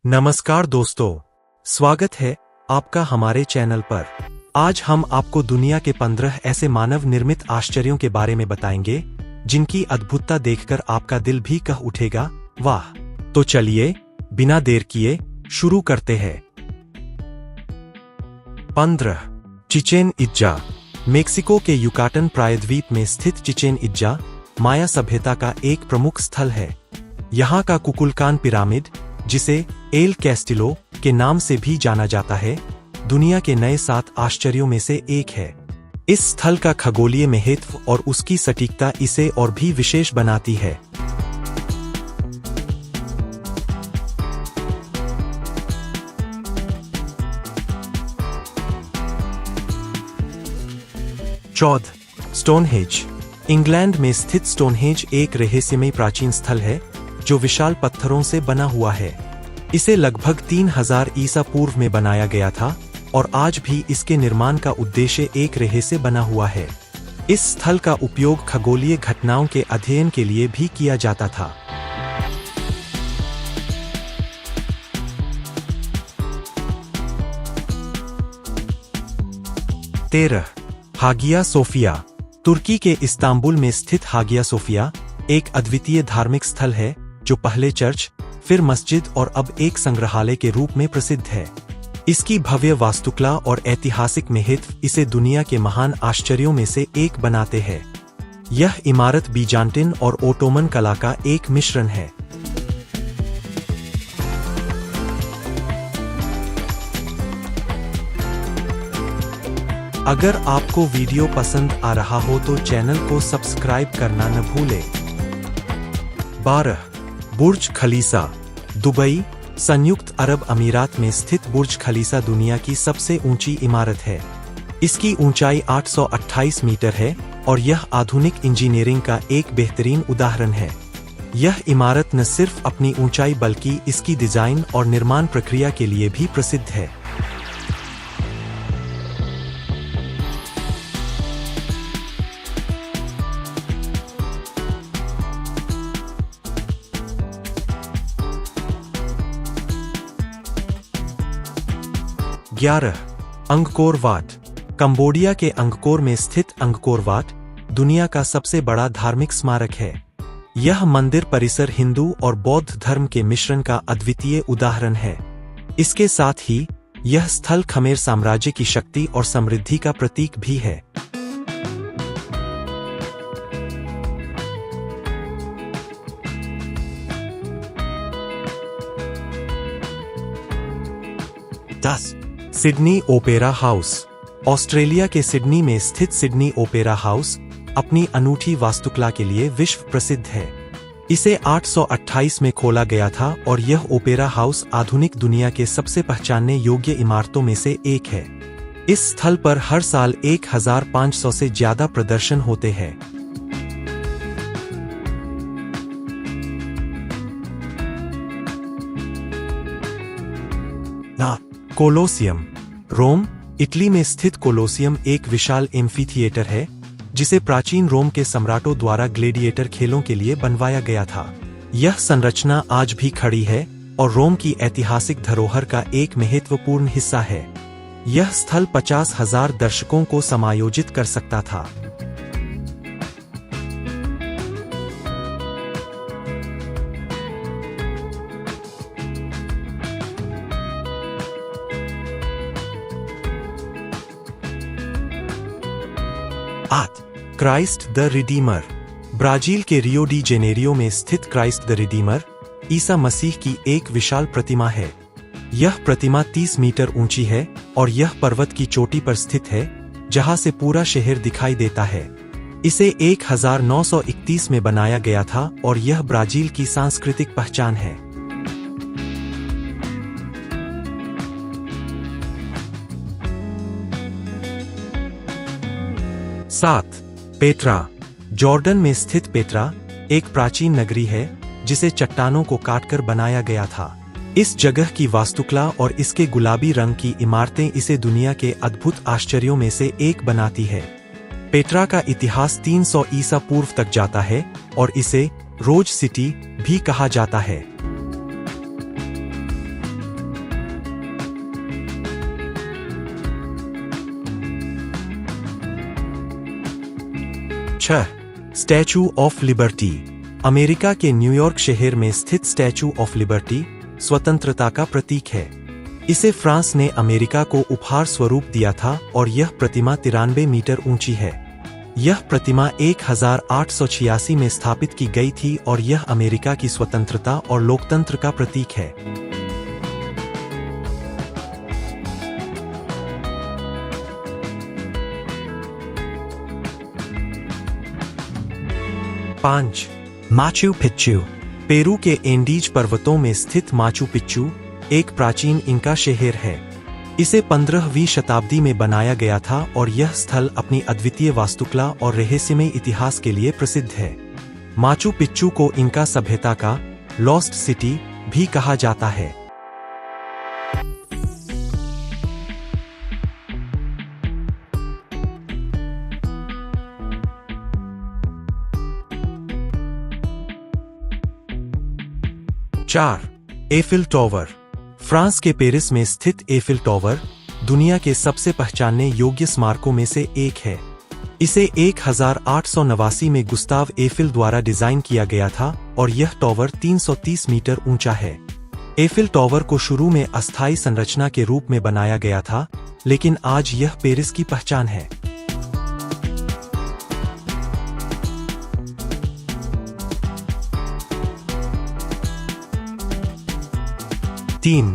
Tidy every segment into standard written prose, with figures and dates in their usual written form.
नमस्कार दोस्तों, स्वागत है आपका हमारे चैनल पर। आज हम आपको दुनिया के 15 ऐसे मानव निर्मित आश्चर्यों के बारे में बताएंगे जिनकी अद्भुतता देखकर आपका दिल भी कह उठेगा, वाह। तो चलिए बिना देर किए शुरू करते हैं। 15 चिचेन इत्जा। मेक्सिको के युकाटन प्रायद्वीप में स्थित चिचेन इत्जा माया सभ्यता का एक प्रमुख स्थल है। यहाँ का कुकुलकान पिरामिड, जिसे एल कैस्टिलो के नाम से भी जाना जाता है, दुनिया के नए 7 आश्चर्यों में से एक है। इस स्थल का खगोलीय महत्व और उसकी सटीकता इसे और भी विशेष बनाती है। स्टोनहेंज। इंग्लैंड में स्थित स्टोनहेंज एक रहस्यमय प्राचीन स्थल है जो विशाल पत्थरों से बना हुआ है। इसे लगभग 3000 ईसा पूर्व में बनाया गया था और आज भी इसके निर्माण का उद्देश्य एक रहस्य बना हुआ है। इस स्थल का उपयोग खगोलीय घटनाओं के अध्ययन के लिए भी किया जाता था। Hagia Sophia. तुर्की के इस्तांबुल में स्थित हागिया सोफिया एक अद्वितीय धार्मिक स्थल है जो पहले चर्च, फिर मस्जिद और अब एक संग्रहालय के रूप में प्रसिद्ध है। इसकी भव्य वास्तुकला और ऐतिहासिक महत्व इसे दुनिया के महान आश्चर्यों में से एक बनाते हैं। यह इमारत बीजांटिन और ओटोमन कला का एक मिश्रण है। अगर आपको वीडियो पसंद आ रहा हो तो चैनल को सब्सक्राइब करना न भूलें। 12 बुर्ज खलीफा। दुबई, संयुक्त अरब अमीरात में स्थित बुर्ज खलीफा दुनिया की सबसे ऊंची इमारत है। इसकी ऊंचाई 828 मीटर है और यह आधुनिक इंजीनियरिंग का एक बेहतरीन उदाहरण है। यह इमारत न सिर्फ अपनी ऊंचाई बल्कि इसकी डिजाइन और निर्माण प्रक्रिया के लिए भी प्रसिद्ध है। Angkor Wat. कंबोडिया के अंगकोर में स्थित अंगकोर वाट दुनिया का सबसे बड़ा धार्मिक स्मारक है। यह मंदिर परिसर हिंदू और बौद्ध धर्म के मिश्रण का अद्वितीय उदाहरण है। इसके साथ ही यह स्थल खमेर साम्राज्य की शक्ति और समृद्धि का प्रतीक भी है। Sydney opera house. ऑस्ट्रेलिया के सिडनी में स्थित सिडनी ओपेरा हाउस अपनी अनूठी वास्तुकला के लिए विश्व प्रसिद्ध है। इसे 828 में खोला गया था और यह ओपेरा हाउस आधुनिक दुनिया के सबसे पहचानने योग्य इमारतों में से एक है। इस स्थल पर हर साल 1500 से ज्यादा प्रदर्शन होते हैं। कोलोसियम। रोम, इटली में स्थित कोलोसियम एक विशाल एम्फीथिएटर है जिसे प्राचीन रोम के सम्राटों द्वारा ग्लेडिएटर खेलों के लिए बनवाया गया था। यह संरचना आज भी खड़ी है और रोम की ऐतिहासिक धरोहर का एक महत्वपूर्ण हिस्सा है। यह स्थल 50,000 दर्शकों को समायोजित कर सकता था। Christ the Redeemer. ब्राजील के रियो डी जेनेरियो में स्थित Christ the Redeemer Isa Masih की एक विशाल प्रतिमा है। यह प्रतिमा 30 मीटर ऊंची है और यह पर्वत की चोटी पर स्थित है जहां से पूरा शहर दिखाई देता है। इसे 1931 में बनाया गया था और यह ब्राजील की सांस्कृतिक पहचान है। पेट्रा। जॉर्डन में स्थित पेट्रा एक प्राचीन नगरी है जिसे चट्टानों को काटकर बनाया गया था। इस जगह की वास्तुकला और इसके गुलाबी रंग की इमारतें इसे दुनिया के अद्भुत आश्चर्यों में से एक बनाती है। पेट्रा का इतिहास 300 ईसा पूर्व तक जाता है और इसे रोज सिटी भी कहा जाता है। 6. Statue of liberty. अमेरिका के न्यूयॉर्क शहर में स्थित स्टैचू ऑफ लिबर्टी स्वतंत्रता का प्रतीक है। इसे फ्रांस ने अमेरिका को उपहार स्वरूप दिया था और यह प्रतिमा 93 मीटर ऊंची है। यह प्रतिमा 1886 में स्थापित की गई थी और यह अमेरिका की स्वतंत्रता और लोकतंत्र का प्रतीक है। पांच, माचू पिच्चू। पेरू के एंडीज पर्वतों में स्थित माचू पिच्चू एक प्राचीन इंका शहर है। इसे 15वीं शताब्दी में बनाया गया था और यह स्थल अपनी अद्वितीय वास्तुकला और रहस्यमय इतिहास के लिए प्रसिद्ध है। माचू पिच्चू को इंका सभ्यता का लॉस्ट सिटी भी कहा जाता है। चार, एफिल टॉवर। फ्रांस के पेरिस में स्थित एफिल टॉवर दुनिया के सबसे पहचानने योग्य स्मारकों में से एक है। इसे 1889 में गुस्ताव एफिल द्वारा डिजाइन किया गया था और यह टॉवर 330 मीटर ऊंचा है। एफिल टॉवर को शुरू में अस्थायी संरचना के रूप में बनाया गया था, लेकिन आज यह पेरिस की पहचान है। 3.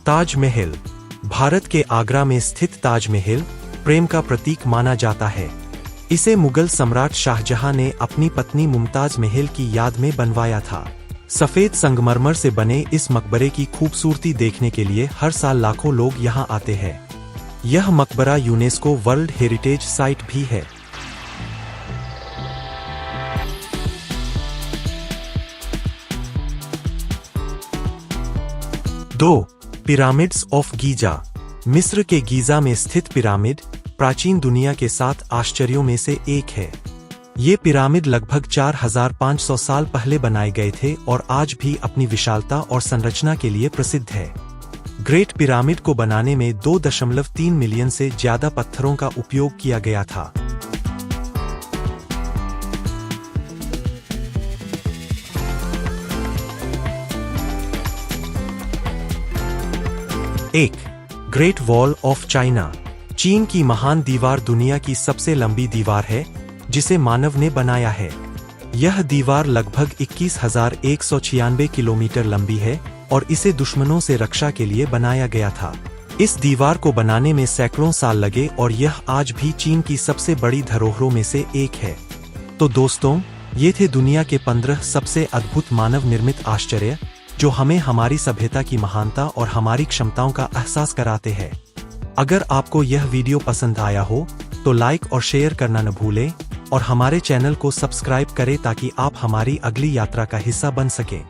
ताजमहल। भारत के आगरा में स्थित ताजमहल प्रेम का प्रतीक माना जाता है। इसे मुगल सम्राट शाहजहां ने अपनी पत्नी मुमताज महल की याद में बनवाया था। सफेद संगमरमर से बने इस मकबरे की खूबसूरती देखने के लिए हर साल लाखों लोग यहां आते हैं। यह मकबरा यूनेस्को वर्ल्ड हेरिटेज साइट भी है। 2. Pyramids of Giza. मिस्र के गीजा में स्थित पिरामिड प्राचीन दुनिया के 7 आश्चर्यों में से एक है। ये पिरामिड लगभग 4500 साल पहले बनाए गए थे और आज भी अपनी विशालता और संरचना के लिए प्रसिद्ध है। ग्रेट पिरामिड को बनाने में 2.3 मिलियन से ज्यादा पत्थरों का उपयोग किया गया था। एक, ग्रेट वॉल ऑफ चाइना। चीन की महान दीवार दुनिया की सबसे लंबी दीवार है जिसे मानव ने बनाया है। यह दीवार लगभग 21,196 किलोमीटर लंबी है और इसे दुश्मनों से रक्षा के लिए बनाया गया था। इस दीवार को बनाने में सैकड़ों साल लगे और यह आज भी चीन की सबसे बड़ी धरोहरों में से एक है। तो दोस्तों, ये थे दुनिया के 15 सबसे अद्भुत मानव निर्मित आश्चर्य जो हमें हमारी सभ्यता की महानता और हमारी क्षमताओं का एहसास कराते हैं। अगर आपको यह वीडियो पसंद आया हो तो लाइक और शेयर करना न भूलें और हमारे चैनल को सब्सक्राइब करें ताकि आप हमारी अगली यात्रा का हिस्सा बन सकें।